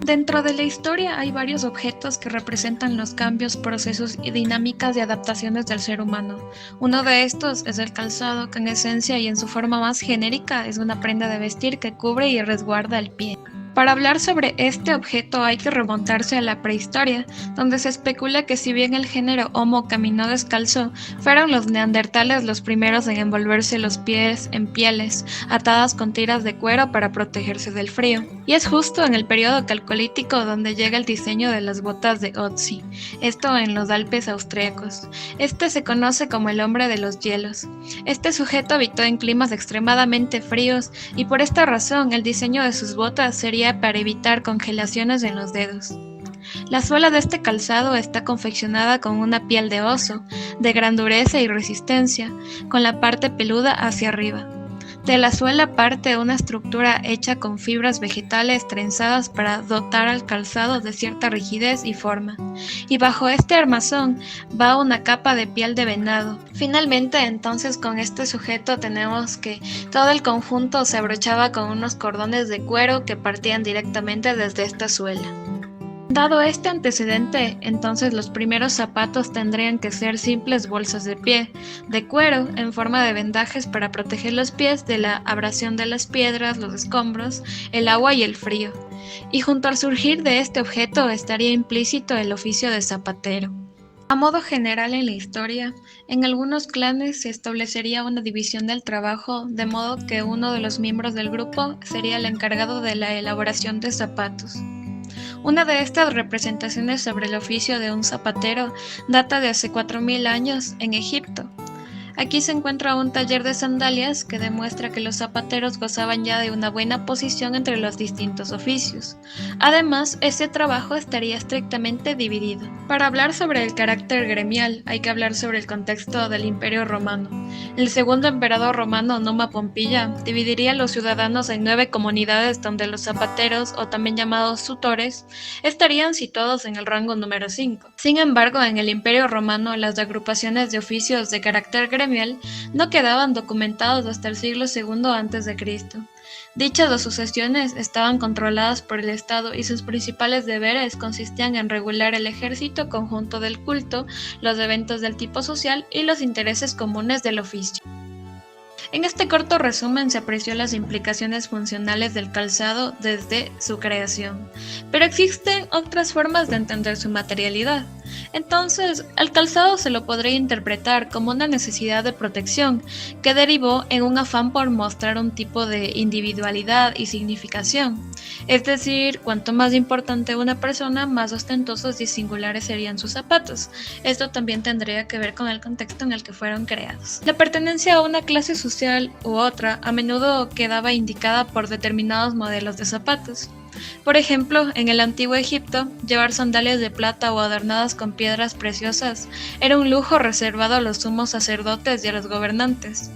Dentro de la historia hay varios objetos que representan los cambios, procesos y dinámicas de adaptaciones del ser humano. Uno de estos es el calzado, que en esencia y en su forma más genérica es una prenda de vestir que cubre y resguarda el pie. Para hablar sobre este objeto hay que remontarse a la prehistoria, donde se especula que si bien el género Homo caminó descalzo, fueron los neandertales los primeros en envolverse los pies en pieles, atadas con tiras de cuero para protegerse del frío. Y es justo en el periodo calcolítico donde llega el diseño de las botas de Otzi, esto en los Alpes austriacos. Este se conoce como el hombre de los hielos. Este sujeto habitó en climas extremadamente fríos y por esta razón el diseño de sus botas sería para evitar congelaciones en los dedos. La suela de este calzado está confeccionada con una piel de oso, de gran dureza y resistencia, con la parte peluda hacia arriba. De la suela parte una estructura hecha con fibras vegetales trenzadas para dotar al calzado de cierta rigidez y forma. Y bajo este armazón va una capa de piel de venado. Finalmente, entonces, con este sujeto tenemos que todo el conjunto se abrochaba con unos cordones de cuero que partían directamente desde esta suela. Dado este antecedente, entonces los primeros zapatos tendrían que ser simples bolsas de pie, de cuero, en forma de vendajes para proteger los pies de la abrasión de las piedras, los escombros, el agua y el frío. Y junto al surgir de este objeto estaría implícito el oficio de zapatero. A modo general en la historia, en algunos clanes se establecería una división del trabajo, de modo que uno de los miembros del grupo sería el encargado de la elaboración de zapatos. Una de estas representaciones sobre el oficio de un zapatero data de hace 4000 años en Egipto. Aquí se encuentra un taller de sandalias que demuestra que los zapateros gozaban ya de una buena posición entre los distintos oficios. Además, este trabajo estaría estrictamente dividido. Para hablar sobre el carácter gremial, hay que hablar sobre el contexto del Imperio Romano. El segundo emperador romano, Numa Pompilla, dividiría a los ciudadanos en 9 comunidades donde los zapateros, o también llamados tutores, estarían situados en el rango número 5. Sin embargo, en el Imperio Romano, las agrupaciones de oficios de carácter gremial no quedaban documentados hasta el siglo II a.C. Dichas asociaciones estaban controladas por el Estado y sus principales deberes consistían en regular el ejército conjunto del culto, los eventos del tipo social y los intereses comunes del oficio. En este corto resumen se apreció las implicaciones funcionales del calzado desde su creación, pero existen otras formas de entender su materialidad. Entonces, al calzado se lo podría interpretar como una necesidad de protección que derivó en un afán por mostrar un tipo de individualidad y significación. Es decir, cuanto más importante una persona, más ostentosos y singulares serían sus zapatos. Esto también tendría que ver con el contexto en el que fueron creados. La pertenencia a una clase social u otra a menudo quedaba indicada por determinados modelos de zapatos. Por ejemplo, en el antiguo Egipto, llevar sandalias de plata o adornadas con piedras preciosas era un lujo reservado a los sumos sacerdotes y a los gobernantes.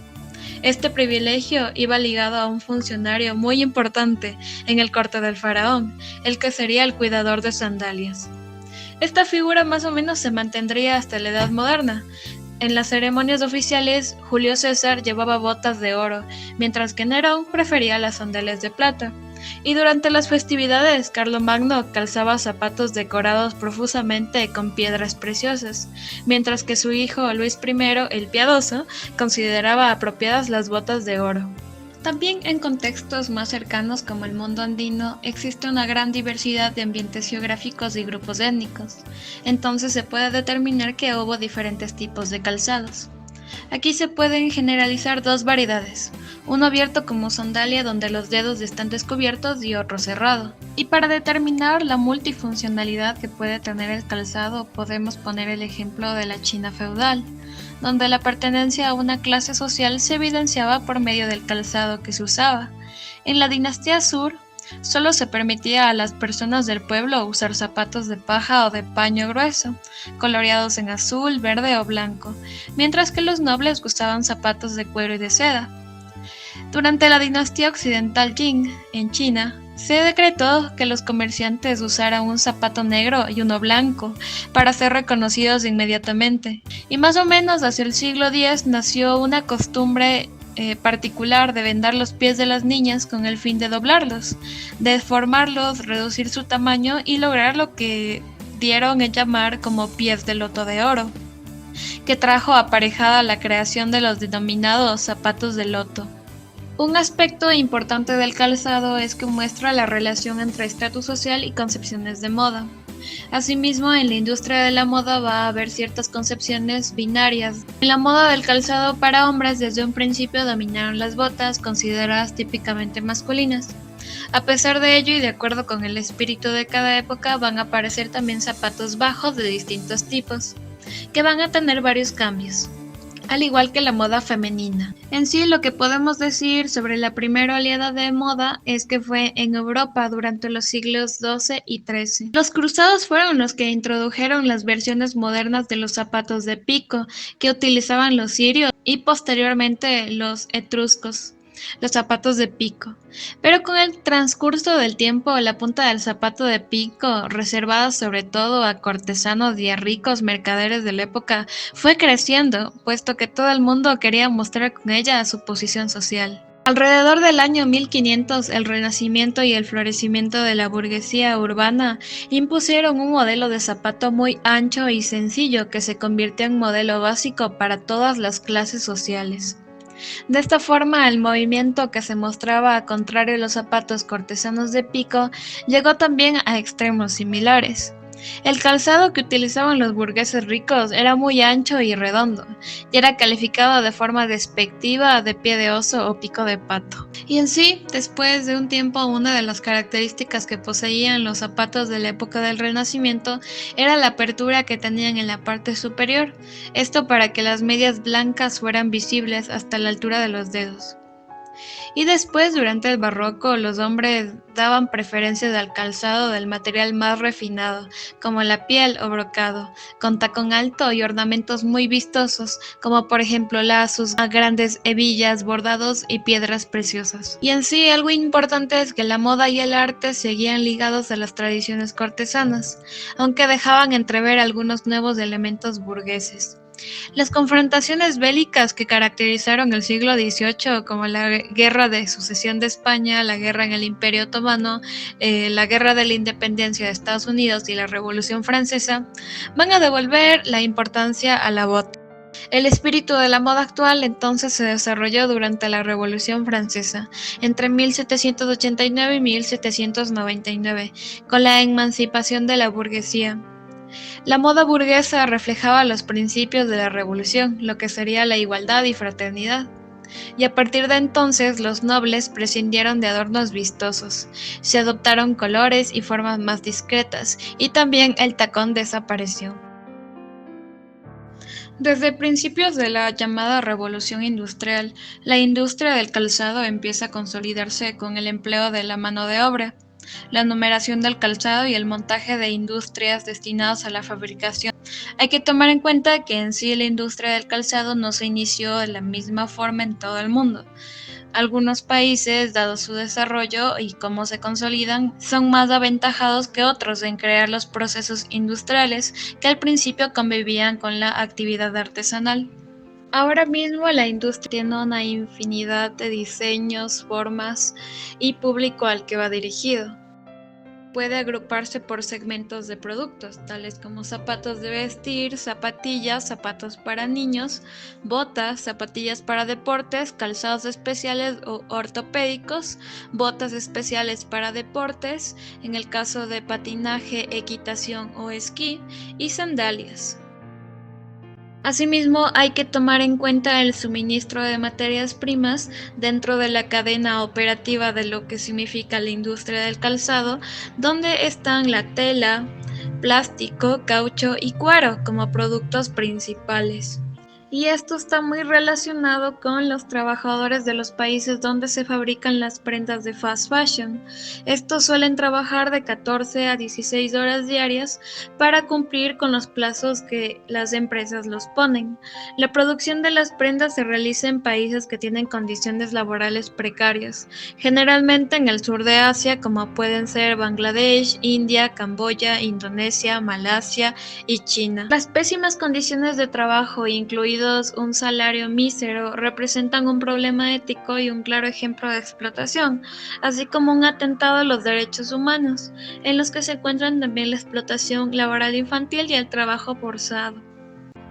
Este privilegio iba ligado a un funcionario muy importante en el corte del faraón, el que sería el cuidador de sandalias. Esta figura más o menos se mantendría hasta la Edad Moderna. En las ceremonias oficiales, Julio César llevaba botas de oro, mientras que Nerón prefería las sandalias de plata. Y durante las festividades, Carlomagno calzaba zapatos decorados profusamente con piedras preciosas, mientras que su hijo Luis I, el Piadoso, consideraba apropiadas las botas de oro. También en contextos más cercanos como el mundo andino existe una gran diversidad de ambientes geográficos y grupos étnicos, entonces se puede determinar que hubo diferentes tipos de calzados. Aquí se pueden generalizar dos variedades, uno abierto como sandalia donde los dedos están descubiertos y otro cerrado. Y para determinar la multifuncionalidad que puede tener el calzado podemos poner el ejemplo de la China feudal, donde la pertenencia a una clase social se evidenciaba por medio del calzado que se usaba. En la dinastía Sur, solo se permitía a las personas del pueblo usar zapatos de paja o de paño grueso, coloreados en azul, verde o blanco, mientras que los nobles usaban zapatos de cuero y de seda. Durante la dinastía occidental Qing, en China, se decretó que los comerciantes usaran un zapato negro y uno blanco para ser reconocidos inmediatamente. Y más o menos hacia el siglo X nació una costumbre particular de vendar los pies de las niñas con el fin de doblarlos, deformarlos, reducir su tamaño y lograr lo que dieron en llamar como pies de loto de oro, que trajo aparejada la creación de los denominados zapatos de loto. Un aspecto importante del calzado es que muestra la relación entre estatus social y concepciones de moda. Asimismo, en la industria de la moda va a haber ciertas concepciones binarias. En la moda del calzado para hombres desde un principio dominaron las botas, consideradas típicamente masculinas. A pesar de ello y de acuerdo con el espíritu de cada época, van a aparecer también zapatos bajos de distintos tipos, que van a tener varios cambios, al igual que la moda femenina. En sí, lo que podemos decir sobre la primera oleada de moda es que fue en Europa durante los siglos XII y XIII. Los cruzados fueron los que introdujeron las versiones modernas de los zapatos de pico que utilizaban los sirios y posteriormente los etruscos, los zapatos de pico. Pero con el transcurso del tiempo, la punta del zapato de pico, reservada sobre todo a cortesanos y a ricos mercaderes de la época, fue creciendo, puesto que todo el mundo quería mostrar con ella su posición social. Alrededor del año 1500, el Renacimiento y el florecimiento de la burguesía urbana impusieron un modelo de zapato muy ancho y sencillo que se convirtió en modelo básico para todas las clases sociales. De esta forma, el movimiento que se mostraba contrario a los zapatos cortesanos de pico llegó también a extremos similares. El calzado que utilizaban los burgueses ricos era muy ancho y redondo, y era calificado de forma despectiva de pie de oso o pico de pato. Y en sí, después de un tiempo, una de las características que poseían los zapatos de la época del Renacimiento era la apertura que tenían en la parte superior, esto para que las medias blancas fueran visibles hasta la altura de los dedos. Y después, durante el barroco, los hombres daban preferencia al calzado del material más refinado, como la piel o brocado, con tacón alto y ornamentos muy vistosos, como por ejemplo lazos, grandes hebillas, bordados y piedras preciosas. Y en sí, algo importante es que la moda y el arte seguían ligados a las tradiciones cortesanas, aunque dejaban entrever algunos nuevos elementos burgueses. Las confrontaciones bélicas que caracterizaron el siglo XVIII, como la Guerra de Sucesión de España, la Guerra en el Imperio Otomano, la Guerra de la Independencia de Estados Unidos y la Revolución Francesa, van a devolver la importancia a la bota. El espíritu de la moda actual entonces se desarrolló durante la Revolución Francesa, entre 1789 y 1799, con la emancipación de la burguesía. La moda burguesa reflejaba los principios de la revolución, lo que sería la igualdad y fraternidad. Y a partir de entonces los nobles prescindieron de adornos vistosos, se adoptaron colores y formas más discretas, y también el tacón desapareció. Desde principios de la llamada Revolución Industrial, la industria del calzado empieza a consolidarse con el empleo de la mano de obra, la numeración del calzado y el montaje de industrias destinadas a la fabricación. Hay que tomar en cuenta que en sí la industria del calzado no se inició de la misma forma en todo el mundo. Algunos países, dado su desarrollo y cómo se consolidan, son más aventajados que otros en crear los procesos industriales que al principio convivían con la actividad artesanal. Ahora mismo la industria tiene una infinidad de diseños, formas y público al que va dirigido. Puede agruparse por segmentos de productos, tales como zapatos de vestir, zapatillas, zapatos para niños, botas, zapatillas para deportes, calzados especiales o ortopédicos, botas especiales para deportes, en el caso de patinaje, equitación o esquí, y sandalias. Asimismo, hay que tomar en cuenta el suministro de materias primas dentro de la cadena operativa de lo que significa la industria del calzado, donde están la tela, plástico, caucho y cuero como productos principales. Y esto está muy relacionado con los trabajadores de los países donde se fabrican las prendas de fast fashion. Estos suelen trabajar de 14 a 16 horas diarias para cumplir con los plazos que las empresas los ponen. La producción de las prendas se realiza en países que tienen condiciones laborales precarias, generalmente en el sur de Asia, como pueden ser Bangladesh, India, Camboya, Indonesia, Malasia y China. Las pésimas condiciones de trabajo, incluidas despidos, un salario mísero, representan un problema ético y un claro ejemplo de explotación, así como un atentado a los derechos humanos, en los que se encuentran también la explotación laboral infantil y el trabajo forzado.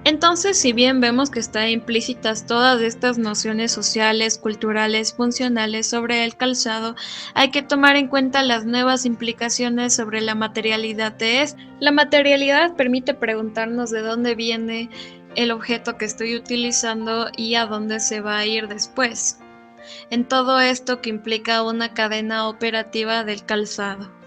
Entonces, si bien vemos que están implícitas todas estas nociones sociales, culturales, funcionales sobre el calzado, hay que tomar en cuenta las nuevas implicaciones sobre la materialidad de esto. La materialidad permite preguntarnos de dónde viene el objeto que estoy utilizando y a dónde se va a ir después. En todo esto que implica una cadena operativa del calzado.